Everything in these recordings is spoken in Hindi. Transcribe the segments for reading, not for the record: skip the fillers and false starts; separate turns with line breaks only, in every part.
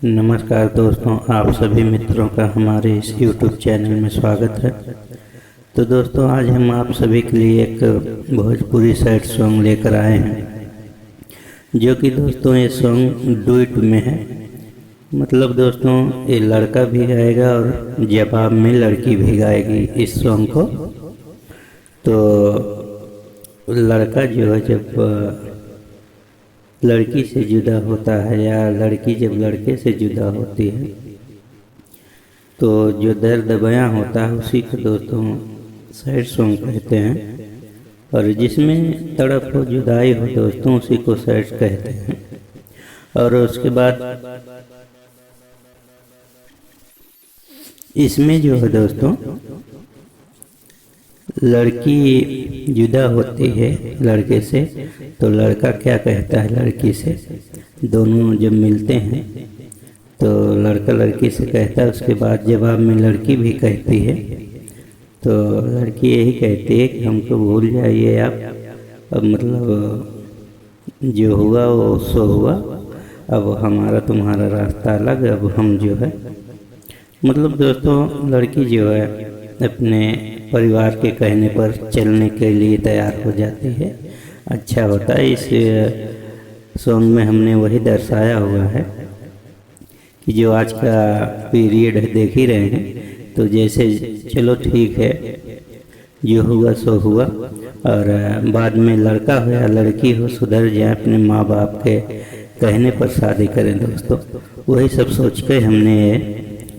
नमस्कार दोस्तों, आप सभी मित्रों का हमारे इस YouTube चैनल में स्वागत है। तो दोस्तों, आज हम आप सभी के लिए एक भोजपुरी सैड सॉन्ग लेकर आए हैं, जो कि दोस्तों ये सॉन्ग डुएट में है। मतलब दोस्तों, ये लड़का भी गाएगा और जवाब में लड़की भी गाएगी इस सॉन्ग को। तो लड़का जो है जब लड़की से जुदा होता है या लड़की जब लड़के से जुदा होती है, तो जो दर्द बयां होता है उसी को दोस्तों सैड सॉन्ग कहते हैं। और जिसमें तड़प हो, जुदाई हो दोस्तों, उसी को सैड कहते हैं। और उसके बाद इसमें जो है दोस्तों, लड़की जुदा होती है लड़के से, तो लड़का क्या कहता है लड़की से। दोनों जब मिलते हैं तो लड़का लड़की से कहता है, उसके बाद जवाब में लड़की भी कहती है। तो लड़की यही कहती है कि हमको भूल जाइए आप, अब मतलब जो हुआ वो सो हुआ, अब हमारा तुम्हारा रास्ता अलग, अब हम जो है मतलब दोस्तों लड़की जो है अपने परिवार के कहने पर चलने के लिए तैयार हो जाती है। अच्छा होता है। इस सॉन्ग में हमने वही दर्शाया हुआ है कि जो आज का पीरियड है देख ही रहे हैं, तो जैसे चलो ठीक है, जो हुआ सो हुआ, और बाद में लड़का हो या लड़की हो सुधर जाए, अपने माँ बाप के कहने पर शादी करें दोस्तों। वही सब सोच कर हमने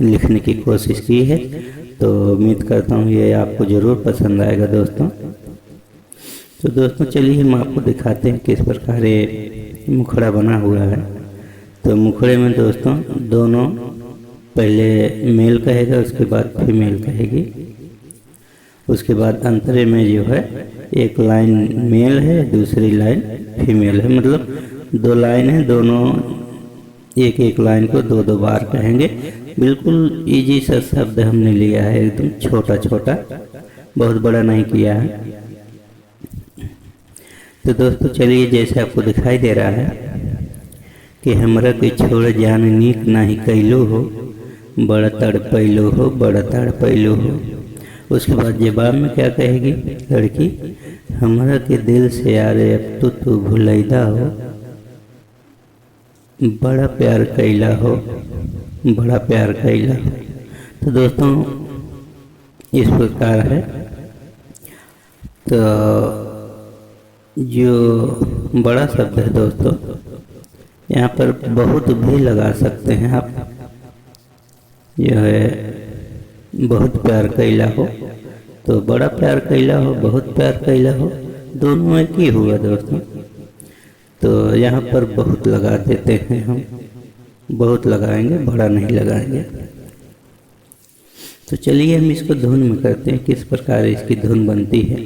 लिखने की कोशिश की है। तो उम्मीद करता हूँ ये आपको ज़रूर पसंद आएगा दोस्तों। तो दोस्तों चलिए हम आपको दिखाते हैं किस प्रकार ये मुखड़ा बना हुआ है। तो मुखड़े में दोस्तों दोनों पहले मेल कहेगा, उसके बाद फीमेल कहेगी। उसके बाद अंतरे में जो है एक लाइन मेल है, दूसरी लाइन फीमेल है। मतलब दो लाइन है, दोनों एक एक लाइन को दो दो बार कहेंगे। बिल्कुल इजी सा शब्द हमने लिया है, एकदम छोटा छोटा, बहुत बड़ा नहीं किया है। तो दोस्तों चलिए, जैसे आपको दिखाई दे रहा है कि हमरा के छोड़ जान नीक नहीं कैलो हो, बड़ा तड़पैलो हो, बड़ा तड़पैलो हो। उसके बाद जवाब में क्या कहेगी लड़की, हमरा के दिल से यारे अब तो तू भुलैदा हो, बड़ा प्यार कैला हो, बड़ा प्यार कैला हो। तो दोस्तों इस प्रकार है। तो जो बड़ा शब्द है दोस्तों, यहाँ पर बहुत भी लगा सकते हैं आप। जो है बहुत प्यार कैला हो, तो बड़ा प्यार कैला हो, बहुत प्यार कैला हो, दोनों एक ही हुआ दोस्तों। तो यहाँ पर बहुत लगा देते हैं हम, बहुत लगाएंगे, बड़ा नहीं लगाएंगे। तो चलिए हम इसको धुन में करते हैं, किस प्रकार इसकी धुन बनती है।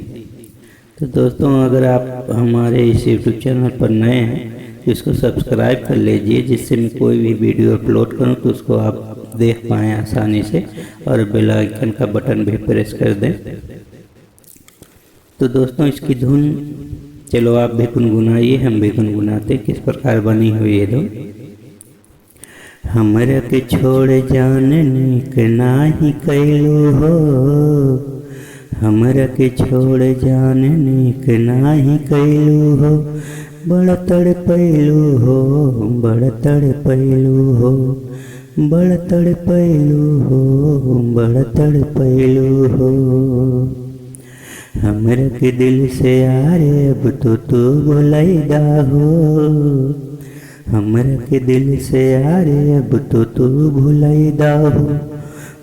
तो दोस्तों अगर आप हमारे इस YouTube चैनल पर नए हैं तो इसको सब्सक्राइब कर लीजिए, जिससे मैं कोई भी वीडियो अपलोड करूं तो उसको आप देख पाएँ आसानी से, और बेल आइकन का बटन भी प्रेस कर दें। तो दोस्तों इसकी धुन चलो आप भी गुनगुनाइए, हम भी गुनगुनाते किस प्रकार बनी हुई है धुन। हमरा के छोड़ जान नीक नाही कैलो हो, हमरा के छोड़ जान नीक नाही कैलो हो, बड़ा तड़पैलो हो, बड़ा तड़पैलो हो, बड़ा तड़पैलो हो, बड़ा तड़पैलो हो। हमरा के दिल से यारे अब तो तू भुलैदा हो, हमरा के दिल से यारे अब तो तू भुलैदा हो,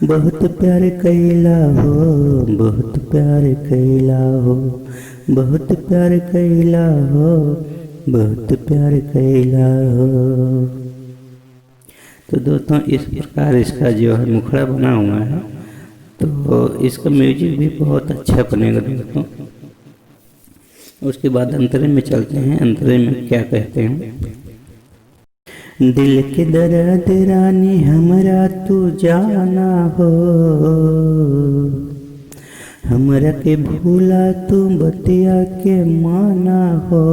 बहुत प्यार कैला हो, बहुत प्यार कैला हो, बहुत प्यार कैला हो, बहुत प्यार कैला हो। तो दोस्तों इस प्रकार इसका जो है मुखड़ा बना हुआ है। तो इसका म्यूजिक भी बहुत अच्छा बनेगा दोस्तों। उसके बाद अंतरे में चलते हैं। अंतरे में क्या कहते हैं, दिल के दर्द रानी हमरा तू जाना हो, हमरा के भूला तू बतिया के माना हो,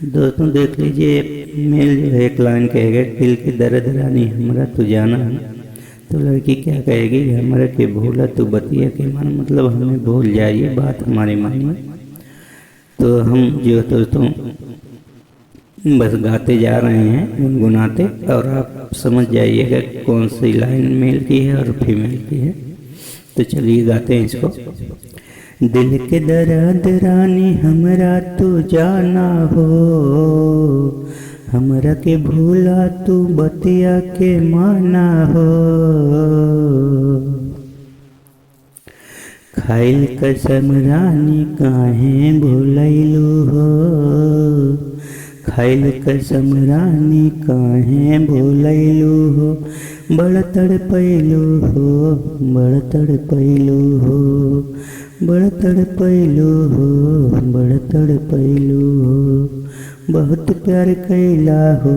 दोस्तों देख लीजिए, मेल जो है एक लाइन कहेगा, दिल की दर्द रानी हमरा तू जाना है। तो लड़की क्या कहेगी, हमरा के भूला तू बतिया के मन, मतलब हमें भूल जाइए, बात हमारी मानिए। तो हम जो दोस्तों बस गाते जा रहे हैं गुनगुनाते, और आप समझ जाइएगा कौन सी लाइन मेल की है और फीमेल की है। तो चलिए गाते हैं इसको। दिल के दर्द रानी हमरा तू जाना हो, हमरा के भूला तू बतिया के माना हो। खाइल कसम रानी काहे भूलैलू हो, खाइल कसम रानी काहे भूलैलू हो। बड़ तड़पैलू हो, बड़ तड़पैलू हो, बड़ तड़पैलू हो, बड़ तड़पैलू हो। बहुत प्यार कैला हो,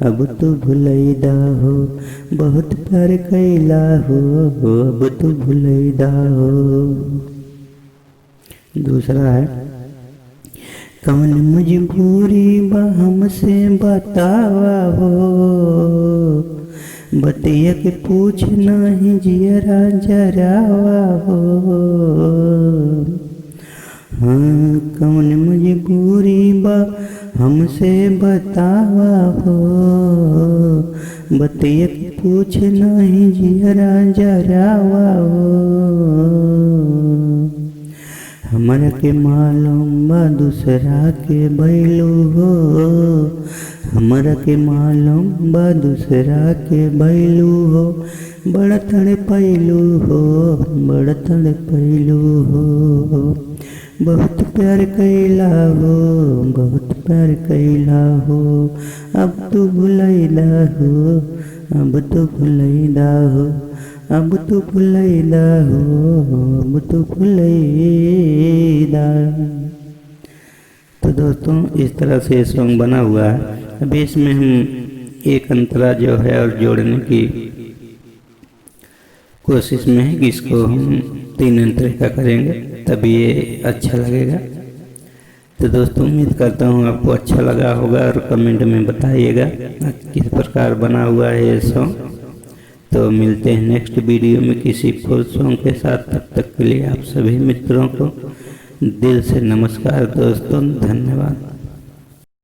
अब तू भुलैदा हो, बहुत प्यार कैला हो, अब तू भुलैदा हो। दूसरा है, कौन मजबूरी बा हमसे बतावा हो, बतिया के पूछ नहीं जियरा जरावा हो। हाँ, कौन मजबूरी बा हमसे बतावा हो, बतिया के पूछ नहीं जियरा जरावा हो। हमरा के मालूम बा दूसरा के भइलू हो, हमरा के मालूम बा दूसरा के भइलू हो। बड़ तड़पैलू हो, बड़ तड़पैलू हो। बहुत प्यार कैला हो, बहुत प्यार कैला हो। अब तू भुलैदा हो, अब तू भुलैदा हो, अब तू भुलैदा हो, अब तू भुलैदा। तो दोस्तों इस तरह से सॉन्ग बना हुआ है। अभी इसमें हम एक अंतरा जो है और जोड़ने की कोशिश में है कि इसको हम 3 अंतरे का करेंगे, तभी ये अच्छा लगेगा। तो दोस्तों उम्मीद करता हूँ आपको अच्छा लगा होगा, और कमेंट में बताइएगा किस प्रकार बना हुआ है ये सॉन्ग। तो मिलते हैं नेक्स्ट वीडियो में किसी फुल सॉन्ग के साथ। तब तक के लिए आप सभी मित्रों को दिल से नमस्कार दोस्तों, धन्यवाद।